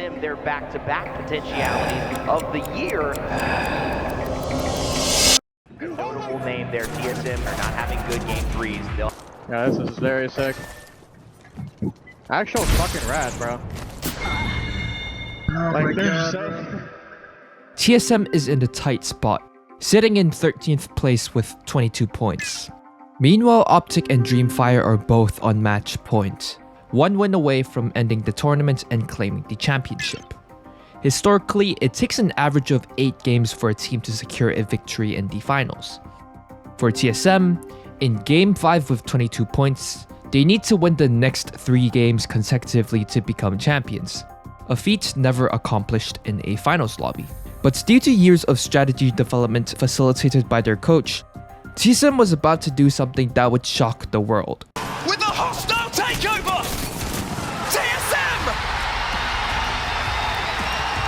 them their back-to-back potentialities of the year. Notable name there, TSM are not having good game threes. Yeah, this is very sick. Actual fucking rad, bro. Like, they're so... TSM is in a tight spot, sitting in 13th place with 22 points. Meanwhile, Optic and Dreamfire are both on match point, one win away from ending the tournament and claiming the championship. Historically, it takes an average of 8 games for a team to secure a victory in the finals. For TSM, in Game 5 with 22 points, they need to win the next 3 games consecutively to become champions, a feat never accomplished in a finals lobby. But due to years of strategy development facilitated by their coach, TSM was about to do something that would shock the world. With a hostile takeover! TSM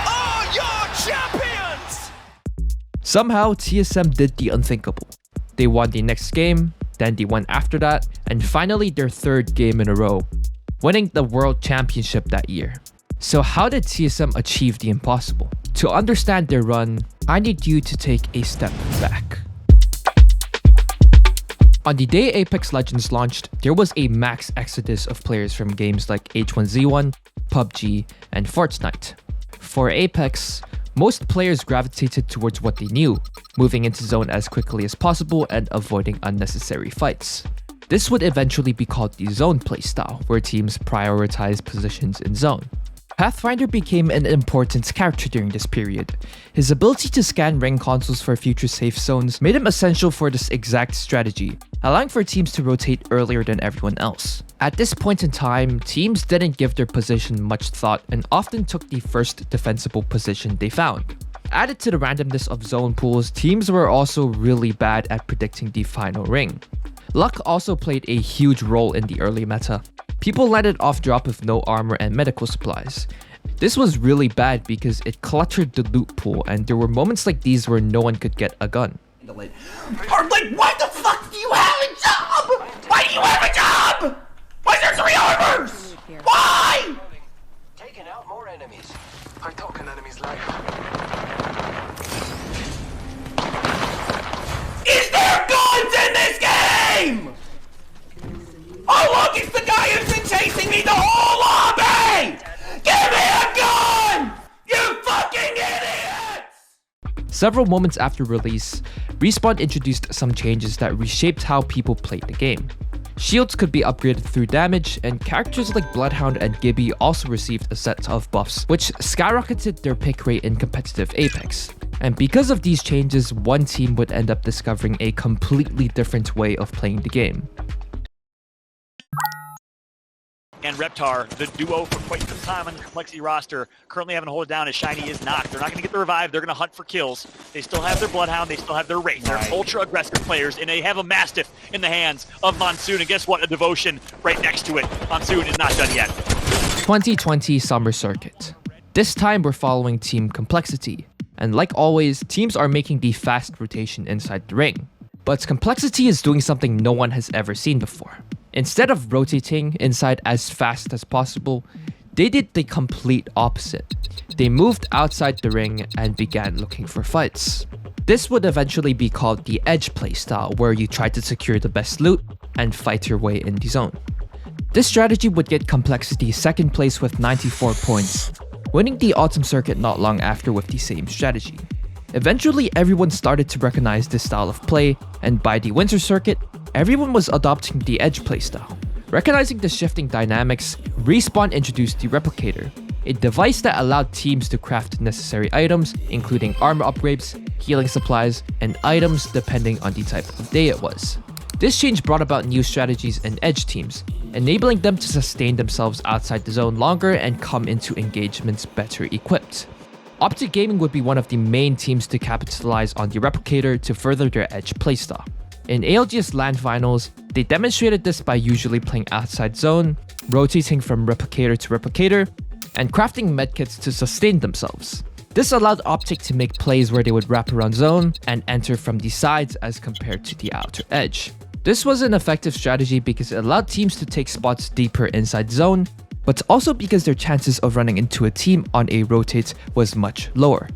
are your champions! Somehow, TSM did the unthinkable. They won the next game, then the one after that, and finally their 3rd game in a row, winning the World Championship that year. So how did TSM achieve the impossible? To understand their run, I need you to take a step back. On the day Apex Legends launched, there was a max exodus of players from games like H1Z1, PUBG, and Fortnite. For Apex, most players gravitated towards what they knew, moving into zone as quickly as possible and avoiding unnecessary fights. This would eventually be called the zone playstyle, where teams prioritize positions in zone. Pathfinder became an important character during this period. His ability to scan ring consoles for future safe zones made him essential for this exact strategy, allowing for teams to rotate earlier than everyone else. At this point in time, teams didn't give their position much thought and often took the first defensible position they found. Added to the randomness of zone pools, teams were also really bad at predicting the final ring. Luck also played a huge role in the early meta. People landed off drop with no armor and medical supplies. This was really bad because it cluttered the loot pool, and there were moments like these where no one could get a gun. Or like, why the fuck do you have a job? Why do you have a job? Why is there 3 armors? Why? Taking out more enemies. I talk an enemy's life. Is there guns in this game? Oh look, it's the guy who's been chasing me the whole lobby! Give me a gun! You fucking idiots! Several moments after release, Respawn introduced some changes that reshaped how people played the game. Shields could be upgraded through damage, and characters like Bloodhound and Gibby also received a set of buffs, which skyrocketed their pick rate in competitive Apex. And because of these changes, one team would end up discovering a completely different way of playing the game. And Reptar, the duo for quite some time on the Complexity roster, currently having to hold it down as Shiny is knocked. They're not going to get the revive, they're going to hunt for kills. They still have their Bloodhound, they still have their Wraith. They're ultra aggressive players, and they have a Mastiff in the hands of Monsoon. And guess what? A Devotion right next to it. Monsoon is not done yet. 2020 Summer Circuit. This time we're following Team Complexity. And like always, teams are making the fast rotation inside the ring. But Complexity is doing something no one has ever seen before. Instead of rotating inside as fast as possible, they did the complete opposite. They moved outside the ring and began looking for fights. This would eventually be called the edge playstyle, where you try to secure the best loot and fight your way in the zone. This strategy would get Complexity 2nd place with 94 points, winning the Autumn Circuit not long after with the same strategy. Eventually, everyone started to recognize this style of play, and by the Winter Circuit, everyone was adopting the edge playstyle. Recognizing the shifting dynamics, Respawn introduced the Replicator, a device that allowed teams to craft necessary items, including armor upgrades, healing supplies, and items depending on the type of day it was. This change brought about new strategies in edge teams, enabling them to sustain themselves outside the zone longer and come into engagements better equipped. Optic Gaming would be one of the main teams to capitalize on the Replicator to further their edge playstyle. In ALGS LAN finals, they demonstrated this by usually playing outside zone, rotating from Replicator to Replicator, and crafting medkits to sustain themselves. This allowed Optic to make plays where they would wrap around zone and enter from the sides as compared to the outer edge. This was an effective strategy because it allowed teams to take spots deeper inside zone, but also because their chances of running into a team on a rotate was much lower.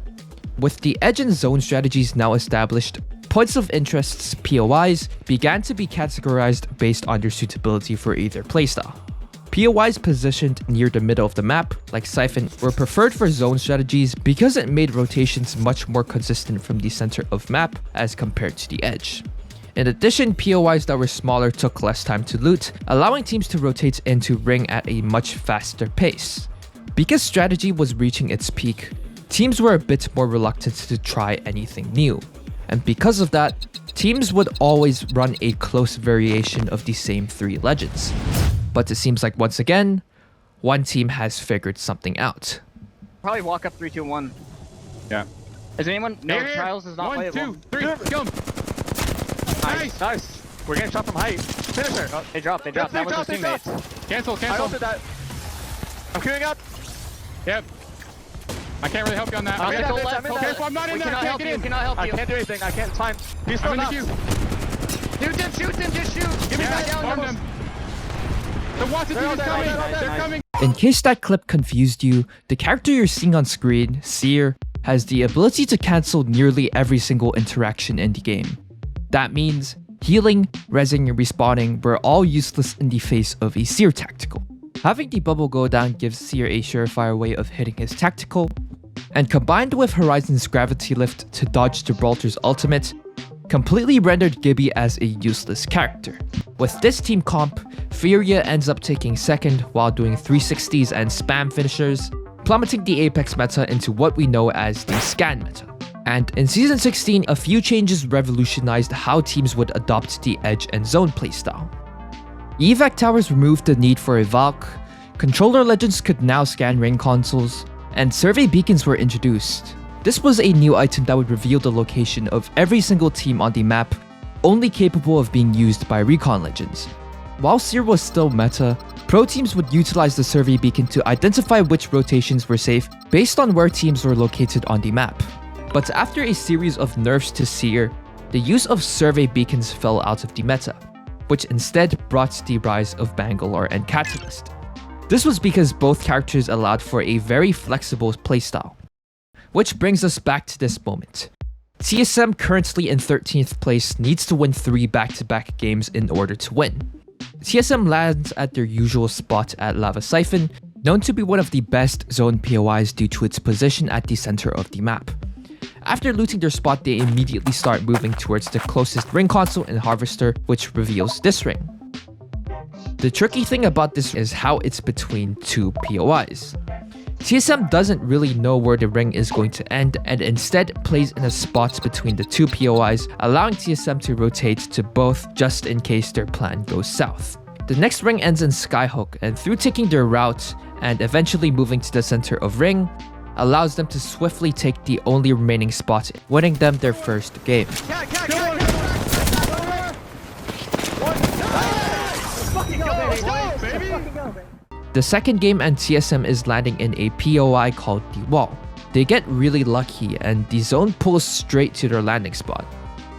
With the edge and zone strategies now established, points of interests (POIs) began to be categorized based on their suitability for either playstyle. POIs positioned near the middle of the map, like Siphon, were preferred for zone strategies because it made rotations much more consistent from the center of map as compared to the edge. In addition, POIs that were smaller took less time to loot, allowing teams to rotate into ring at a much faster pace. Because strategy was reaching its peak, teams were a bit more reluctant to try anything new. And because of that, teams would always run a close variation of the same 3 legends. But it seems like once again, one team has figured something out. Probably walk up 3, 2, 1. Yeah. Is anyone? No, Here. Trials is not 1, playable. 2, 3, kill him. Nice. We're getting shot from height. Finisher. Oh, they dropped. That was his teammates. Cancel. I ulted that. I'm queuing up. Yep. I can't really help you on that. I'm Okay, in that go bitch, left. I'm in Okay, that. so I'm not in We there. I cannot can't help get you. in. Cannot help I you. can't do anything. I can't. It's fine. He's still I'm in the up. queue. Shoot them. Just shoot. Give me Yeah, that down. farm them. The Watson team is coming. They're coming. In case that clip confused you, the character you're seeing on screen, Seer, has the ability to cancel nearly every single interaction in the game. That means healing, rezzing, and respawning were all useless in the face of a Seer tactical. Having the bubble go down gives Seer a surefire way of hitting his tactical, and combined with Horizon's gravity lift to dodge Gibraltar's ultimate, completely rendered Gibby as a useless character. With this team comp, Furia ends up taking second while doing 360s and spam finishers, plummeting the Apex meta into what we know as the scan meta. And in Season 16, a few changes revolutionized how teams would adopt the edge and zone playstyle. Evac towers removed the need for a Valk, controller legends could now scan ring consoles, and survey beacons were introduced. This was a new item that would reveal the location of every single team on the map, only capable of being used by recon legends. While Seer was still meta, pro teams would utilize the survey beacon to identify which rotations were safe based on where teams were located on the map. But after a series of nerfs to Seer, the use of survey beacons fell out of the meta, which instead brought the rise of Bangalore and Catalyst. This was because both characters allowed for a very flexible playstyle. Which brings us back to this moment. TSM, currently in 13th place, needs to win 3 back-to-back games in order to win. TSM lands at their usual spot at Lava Siphon, known to be one of the best zone POIs due to its position at the center of the map. After looting their spot, they immediately start moving towards the closest ring console and Harvester, which reveals this ring. The tricky thing about this is how it's between 2 POIs. TSM doesn't really know where the ring is going to end and instead plays in a spot between the 2 POIs, allowing TSM to rotate to both just in case their plan goes south. The next ring ends in Skyhook, and through taking their route and eventually moving to the center of ring, allows them to swiftly take the only remaining spot, winning them their first game. The second game and TSM is landing in a POI called The Wall. They get really lucky and the zone pulls straight to their landing spot.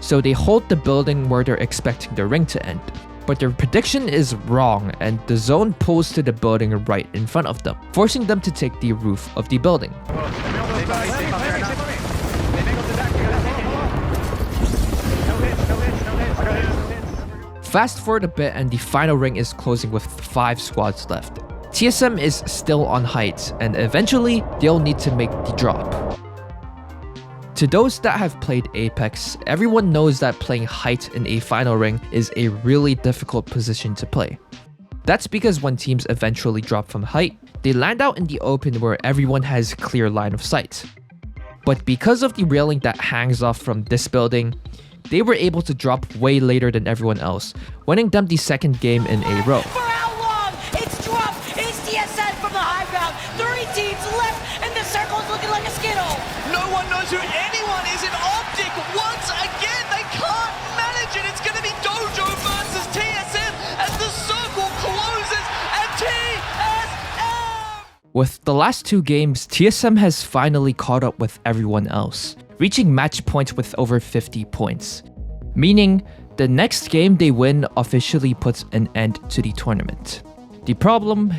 So they hold the building where they're expecting the ring to end. But their prediction is wrong and the zone pulls to the building right in front of them, forcing them to take the roof of the building. Fast forward a bit and the final ring is closing with 5 squads left. TSM is still on height and eventually they'll need to make the drop. To those that have played Apex, everyone knows that playing height in a final ring is a really difficult position to play. That's because when teams eventually drop from height, they land out in the open where everyone has clear line of sight. But because of the railing that hangs off from this building, they were able to drop way later than everyone else, winning them the second game in a row. For how long? It's dropped. It's TSN from the high ground. 3 teams left, and the circle's looking like a skittle. No one knows who anyone is in Optic. Once again, they can't manage it. It's going to be Dojo versus TSM as the circle closes at TSM. With the last 2 games, TSM has finally caught up with everyone else, reaching match point with over 50 points. Meaning, the next game they win officially puts an end to the tournament. The problem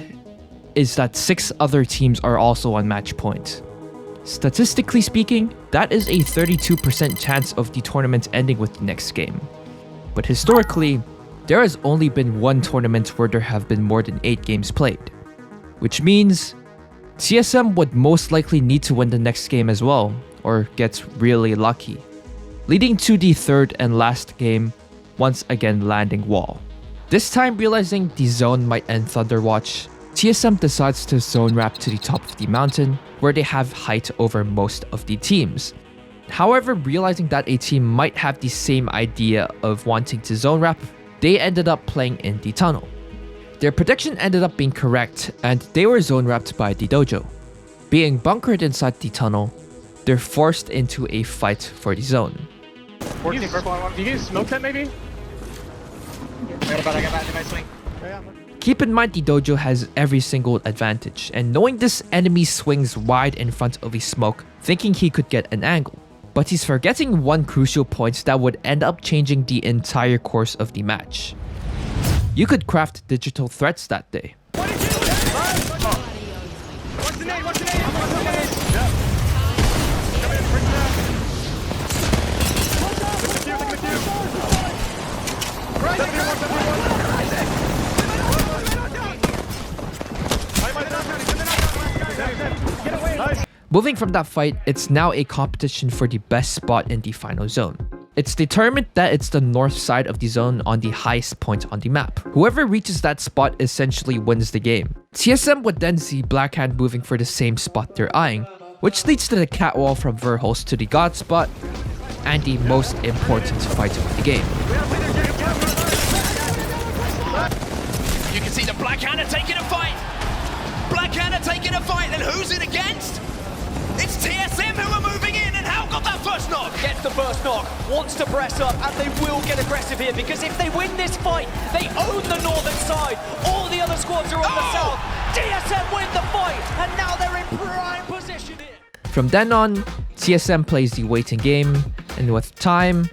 is that 6 other teams are also on match point. Statistically speaking, that is a 32% chance of the tournament ending with the next game. But historically, there has only been one tournament where there have been more than 8 games played, which means TSM would most likely need to win the next game as well, or get really lucky, leading to the third and last game once again landing wall. This time, realizing the zone might end Thunderwatch, TSM decides to zone wrap to the top of the mountain, where they have height over most of the teams. However, realizing that a team might have the same idea of wanting to zone wrap, they ended up playing in the tunnel. Their prediction ended up being correct, and they were zone wrapped by the dojo. Being bunkered inside the tunnel, they're forced into a fight for the zone. Do you smoke that maybe? I got back to my swing. Keep in mind the dojo has every single advantage, and knowing this enemy swings wide in front of a smoke, thinking he could get an angle. But he's forgetting one crucial point that would end up changing the entire course of the match. You could craft digital threats that day. What's the name? What's the name? Come in, bring it down. Look at you. Moving from that fight, it's now a competition for the best spot in the final zone. It's determined that it's the north side of the zone on the highest point on the map. Whoever reaches that spot essentially wins the game. TSM would then see Blackhand moving for the same spot they're eyeing, which leads to the catwall from Verhulst to the God spot, and the most important fight of the game. You can see the Blackhand are taking a fight. Blackhand are taking a fight, and who's it against? It's TSM who are moving in, and Hal got that first knock. Gets the first knock, wants to press up, and they will get aggressive here, because if they win this fight, they own the northern side. All the other squads are on the south. TSM win the fight, and now they're in prime position here. From then on, TSM plays the waiting game, and with time,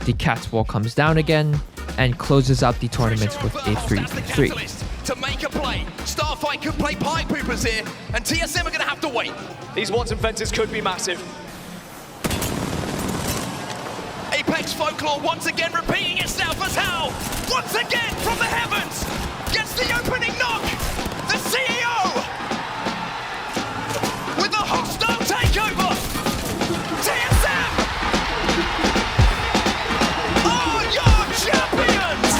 the catwall comes down again, and closes out the tournament with a 3v3. To make a play, Starfight could play pie poopers here, and TSM are going to have to wait. These Watson fences could be massive. Apex Folklore once again repeating itself as Hal, once again from the heavens, gets the opening knock. The CEO with a hostile takeover. TSM are your champions.